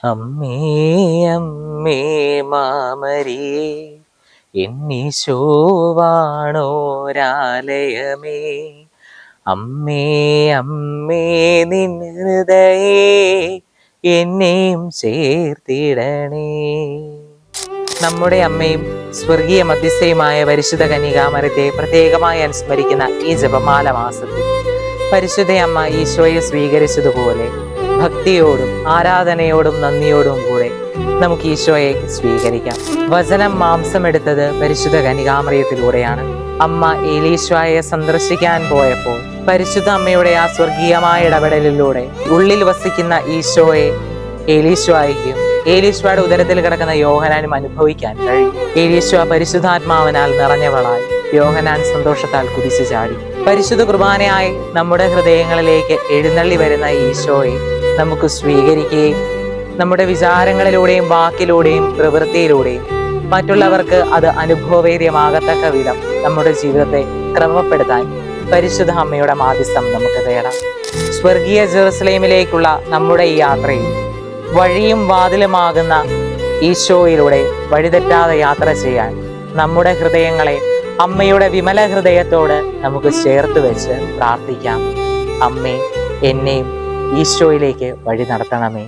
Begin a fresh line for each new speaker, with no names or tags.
അമ്മേ അമ്മേ മാമരിയേ എന്നീശോവാണോരാലയമേ. അമ്മേ അമ്മേ നിൻ ഹൃദയേ എന്നെയും ചേർത്തിടണേ. നമ്മുടെ അമ്മയും സ്വർഗീയ മധ്യസ്ഥയുമായ പരിശുദ്ധ കന്യകാമറിയത്തെ പ്രത്യേകമായി അനുസ്മരിക്കുന്ന ഈ ജപമാല മാസത്തിൽ പരിശുദ്ധ അമ്മ ഈശോയെ സ്വീകരിച്ചതുപോലെ ഭക്തിയോടും ആരാധനയോടും നന്ദിയോടും കൂടെ നമുക്ക് ഈശോയെ സ്വീകരിക്കാം. വചനം മാംസമെടുത്തത് പരിശുദ്ധ കന്യകാമറിയത്തിലൂടെയാണ്. അമ്മ ഏലീശോയെ സന്ദർശിക്കാൻ പോയപ്പോൾ പരിശുദ്ധ അമ്മയുടെ ആ സ്വർഗീയമായ ഇടപെടലിലൂടെ ഉള്ളിൽ വസിക്കുന്ന ഈശോയെ ഏലീശോയ്ക്കും ഏലീശോയുടെ ഉദരത്തിൽ കിടക്കുന്ന യോഹനാനും അനുഭവിക്കാൻ കഴിയും. ഏലീശോ പരിശുദ്ധാത്മാവിനാൽ നിറഞ്ഞവളായി യോഹനാൻ സന്തോഷത്താൽ കുതിച്ചു ചാടി. പരിശുദ്ധ കുർബാനയായി നമ്മുടെ ഹൃദയങ്ങളിലേക്ക് എഴുന്നള്ളി വരുന്ന ഈശോയെ നമുക്ക് സ്വീകരിക്കുകയും നമ്മുടെ വിചാരങ്ങളിലൂടെയും വാക്കിലൂടെയും പ്രവൃത്തിയിലൂടെയും മറ്റുള്ളവർക്ക് അത് അനുഭവവേദ്യമാകത്തക്ക വിധം നമ്മുടെ ജീവിതത്തെ ക്രമപ്പെടുത്താൻ പരിശുദ്ധ അമ്മയുടെ മാധ്യസ്ഥം നമുക്ക് തേടാം. സ്വർഗീയ ജെറുസലേമിലേക്കുള്ള നമ്മുടെ ഈ യാത്രയിൽ വഴിയും വാതിലുമാകുന്ന ഈശോയിലൂടെ വഴിതെറ്റാതെ യാത്ര ചെയ്യാൻ നമ്മുടെ ഹൃദയങ്ങളെ അമ്മയുടെ വിമല ഹൃദയത്തോട് നമുക്ക് ചേർത്ത് വെച്ച് പ്രാർത്ഥിക്കാം. അമ്മേ, എന്നെയും ഈശോയിലേക്ക് വഴി നടത്തണമേ.